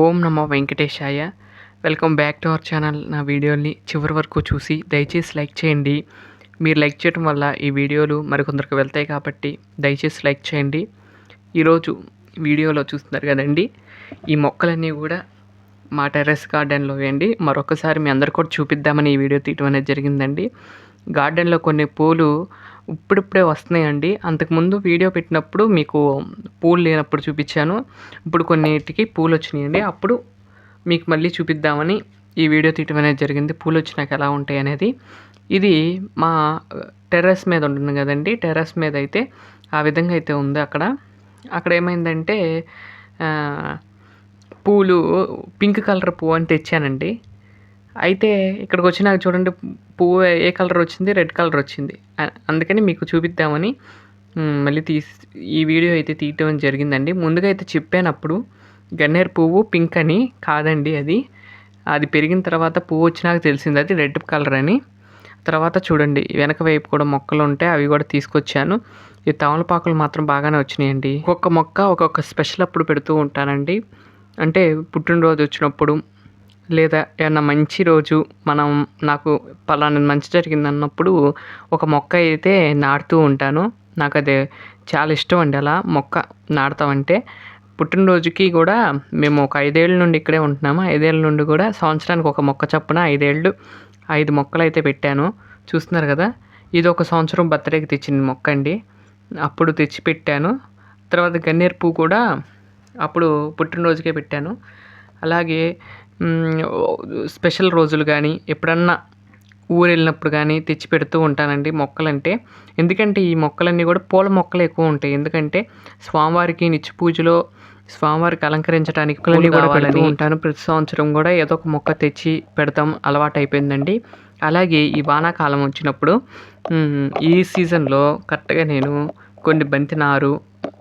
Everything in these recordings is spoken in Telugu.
Om Namo Venkatesaya. Welcome back to our channel. నా వీడియోని చివరి వరకు చూసి దయచేసి లైక్ చేయండి. మీరు లైక్ చేయడం వల్ల ఈ వీడియోలు మరికొందరికి వెళ్తాయి కాబట్టి దయచేసి లైక్ చేయండి. ఈరోజు వీడియోలో చూస్తున్నారు కదండి, ఈ మొక్కలన్నీ కూడా మా టెర్రస్ గార్డెన్లో వేయండి. మరొకసారి మీ అందరు కూడా చూపిద్దామని ఈ వీడియో తీయడం అనేది జరిగిందండి. గార్డెన్లో కొన్ని పూలు ఇప్పుడిప్పుడే వస్తున్నాయండి. అంతకుముందు వీడియో పెట్టినప్పుడు మీకు పూలు లేనప్పుడు చూపించాను. ఇప్పుడు కొన్నిటికి పూలు వచ్చినాయండి. అప్పుడు మీకు మళ్ళీ చూపిద్దామని ఈ వీడియో తీయడం అనేది జరిగింది. పూలు వచ్చినాక ఎలా ఉంటాయి అనేది. ఇది మా టెర్రస్ మీద ఉంటుంది కదండి. టెర్రస్ మీద అయితే ఆ విధంగా అయితే ఉంది. అక్కడ ఏమైందంటే పూలు పింక్ కలర్ పువ్వు అని తెచ్చానండి. అయితే ఇక్కడికి వచ్చినాక చూడండి, పువ్వు ఏ కలర్ వచ్చింది, రెడ్ కలర్ వచ్చింది. అందుకని మీకు చూపిద్దామని మళ్ళీ ఈ వీడియో అయితే తీయటం జరిగిందండి. ముందుగా అయితే చెప్పానప్పుడు గన్నేరు పువ్వు పింక్ అని కాదండి, అది పెరిగిన తర్వాత పువ్వు వచ్చినాక తెలిసింది అది రెడ్ కలర్ అని. తర్వాత చూడండి వెనక వైపు కూడా మొక్కలు ఉంటాయి, అవి కూడా తీసుకొచ్చాను. ఈ తమలపాకులు మాత్రం బాగానే వచ్చినాయండి. ఒక్కొక్క మొక్క ఒక్కొక్క స్పెషల్ అప్పుడు పెడుతూ ఉంటానండి. అంటే పుట్టినరోజు వచ్చినప్పుడు, లేదా ఏమన్నా మంచి రోజు, నాకు పలానా మంచి జరిగింది అన్నప్పుడు ఒక మొక్క అయితే నాటుతూ ఉంటాను. నాకు అది చాలా ఇష్టం అండి, అలా మొక్క నాటుతామంటే. పుట్టినరోజుకి కూడా మేము ఒక 5 ఏళ్ళ నుండి ఇక్కడే ఉంటున్నాము. 5 ఏళ్ళ నుండి కూడా సంవత్సరానికి ఒక మొక్క చొప్పున 5 మొక్కలు అయితే పెట్టాను. చూస్తున్నారు కదా, ఇది ఒక సంవత్సరం బర్త్డేకి తెచ్చిన మొక్క అండి. అప్పుడు తెచ్చి పెట్టాను. తర్వాత గన్నేరు పువ్వు కూడా అప్పుడు పుట్టినరోజుకే పెట్టాను. అలాగే స్పెషల్ రోజులు కానీ ఎప్పుడన్నా ఊరు వెళ్ళినప్పుడు కానీ తెచ్చి పెడుతూ ఉంటానండి మొక్కలంటే. ఎందుకంటే ఈ మొక్కలన్నీ కూడా పూల మొక్కలు ఎక్కువ ఉంటాయి. ఎందుకంటే స్వామివారికి నిత్య పూజలో స్వామివారికి అలంకరించడానికి పూలు కూడా పెడుతూ ఉంటాను. ప్రతి సంవత్సరం కూడా ఏదో ఒక మొక్క తెచ్చి పెడతాం, అలవాటు అయిపోయిందండి. అలాగే ఈ వానాకాలం వచ్చినప్పుడు ఈ సీజన్లో కరెక్ట్గా నేను కొన్ని బంతి నారు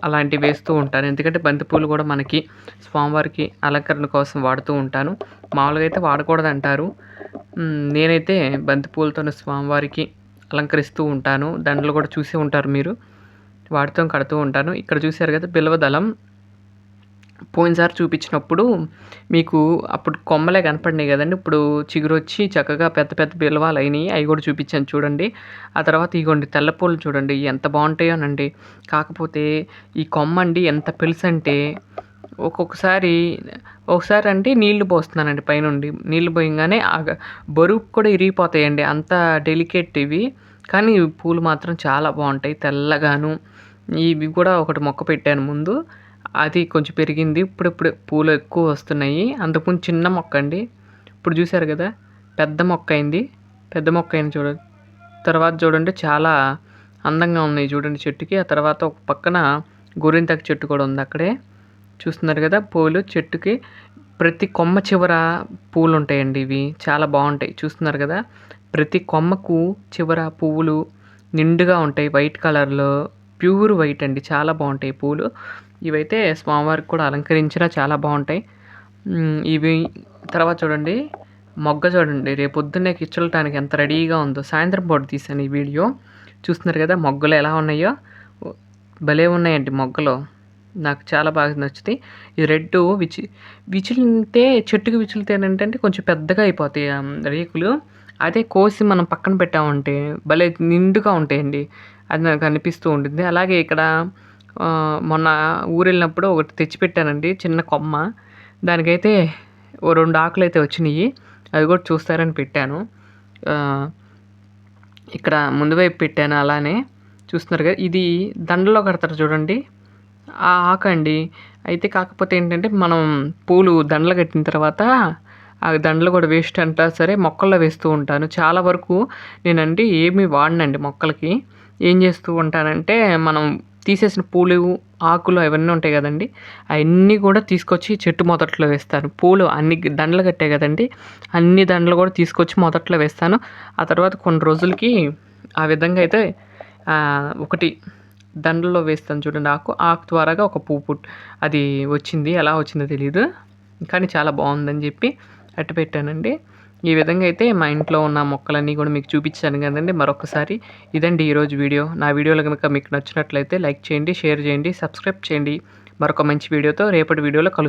అలాంటివి వేస్తూ ఉంటాను. ఎందుకంటే బంతిపూలు కూడా మనకి స్వామివారికి అలంకరణ కోసం వాడుతూ ఉంటాను. మామూలుగా అయితే వాడకూడదు అంటారు. నేనైతే బంతిపూలతో స్వామివారికి అలంకరిస్తూ ఉంటాను. దండలు కూడా చూసి ఉంటారు మీరు, వాటితో కడుతూ ఉంటాను. ఇక్కడ చూశారు కదా బిల్వదళం, పోయినసారి చూపించినప్పుడు మీకు అప్పుడు కొమ్మలే కనపడినాయి కదండి. ఇప్పుడు చిగురు వచ్చి చక్కగా పెద్ద పెద్ద బిల్వాలు అయినాయి, అవి కూడా చూపించాను చూడండి. ఆ తర్వాత ఇగోండి తెల్లపూలు చూడండి ఎంత బాగుంటాయోనండి. కాకపోతే ఈ కొమ్మ అండి ఎంత పెలుసంటే ఒకసారి అంటే నీళ్లు పోస్తున్నానండి పైనుండి. నీళ్లు పోయంగానే బరువు కూడా ఇరిగిపోతాయండి, అంత డెలికేట్ ఇవి. కానీ పూలు మాత్రం చాలా బాగుంటాయి తెల్లగాను. ఇవి కూడా ఒకటి మొక్క పెట్టాను ముందు, అది కొంచెం పెరిగింది. ఇప్పుడు పూలు ఎక్కువ వస్తున్నాయి. అంతకుముందు చిన్న మొక్క అండి, ఇప్పుడు చూశారు కదా పెద్ద మొక్క అయింది. చూడండి. తర్వాత చూడండి చాలా అందంగా ఉన్నాయి చూడండి చెట్టుకి. ఆ తర్వాత ఒక పక్కన గోరింటాకు చెట్టు కూడా ఉంది అక్కడే. చూస్తున్నారు కదా పూలు చెట్టుకి ప్రతి కొమ్మ చివర పూలు ఉంటాయండి. ఇవి చాలా బాగుంటాయి. చూస్తున్నారు కదా ప్రతి కొమ్మకు చివర పువ్వులు నిండుగా ఉంటాయి, వైట్ కలర్లో, ప్యూర్ వైట్ అండి. చాలా బాగుంటాయి పూలు. ఇవైతే స్వామివారికి కూడా అలంకరించినా చాలా బాగుంటాయి ఇవి. తర్వాత చూడండి మొగ్గ చూడండి, రేపు పొద్దున్నే కిచ్చలటానికి ఎంత రెడీగా ఉందో. సాయంత్రం పూట తీసాను ఈ వీడియో. చూస్తున్నారు కదా మొగ్గలు ఎలా ఉన్నాయో, భలే ఉన్నాయండి మొగ్గలు. నాకు చాలా బాగా నచ్చుతాయి. ఇది రెడ్ విచిలితే చెట్టుకి విచిలితే ఏంటంటే కొంచెం పెద్దగా అయిపోతాయి రేకులు. అదే కోసి మనం పక్కన పెట్టామంటే భలే నిండుగా ఉంటాయండి, అది నాకు అనిపిస్తూ ఉంటుంది. అలాగే ఇక్కడ మొన్న ఊరు వెళ్ళినప్పుడు ఒకటి తెచ్చిపెట్టానండి చిన్న కొమ్మ. దానికైతే ఓ 2 ఆకులు అయితే వచ్చినాయి, అవి కూడా చూస్తారని పెట్టాను. ఇక్కడ ముందు వైపు పెట్టాను. అలానే చూస్తున్నారు కదా ఇది దండలో కడతారు చూడండి, ఆ ఆకు అండి. అయితే కాకపోతే ఏంటంటే మనం పూలు దండలు కట్టిన తర్వాత ఆ దండలు కూడా వేస్ట్ అంటా సరే మొక్కల్లో వేస్తూ ఉంటాను. చాలా వరకు నేనండి ఏమీ వాడనండి మొక్కలకి. ఏం చేస్తూ ఉంటానంటే మనం తీసేసిన పూలు ఆకులు అవన్నీ ఉంటాయి కదండి, అవన్నీ కూడా తీసుకొచ్చి చెట్టు మొదట్లో వేస్తాను. పూలు అన్ని దండలు కట్టాయి కదండి, అన్ని దండలు కూడా తీసుకొచ్చి మొదట్లో వేస్తాను. ఆ తర్వాత కొన్ని రోజులకి ఆ విధంగా అయితే ఒకటి దండల్లో వేస్తాను చూడండి. ఆకు ద్వారాగా ఒక పువ్వు అది వచ్చింది. ఎలా వచ్చిందో తెలియదు, కానీ చాలా బాగుందని చెప్పి అట్టు పెట్టానండి. ఈ విధంగా అయితే మా ఇంట్లో ఉన్న మొక్కలన్నీ కూడా మీకు చూపించాను కదండి మరొకసారి. ఇదండి ఈరోజు వీడియో. నా వీడియోలు కనుక మీకు నచ్చినట్లయితే లైక్ చేయండి, షేర్ చేయండి, సబ్స్క్రైబ్ చేయండి. మరొక మంచి వీడియోతో రేపటి వీడియోలో కలుస్తాను.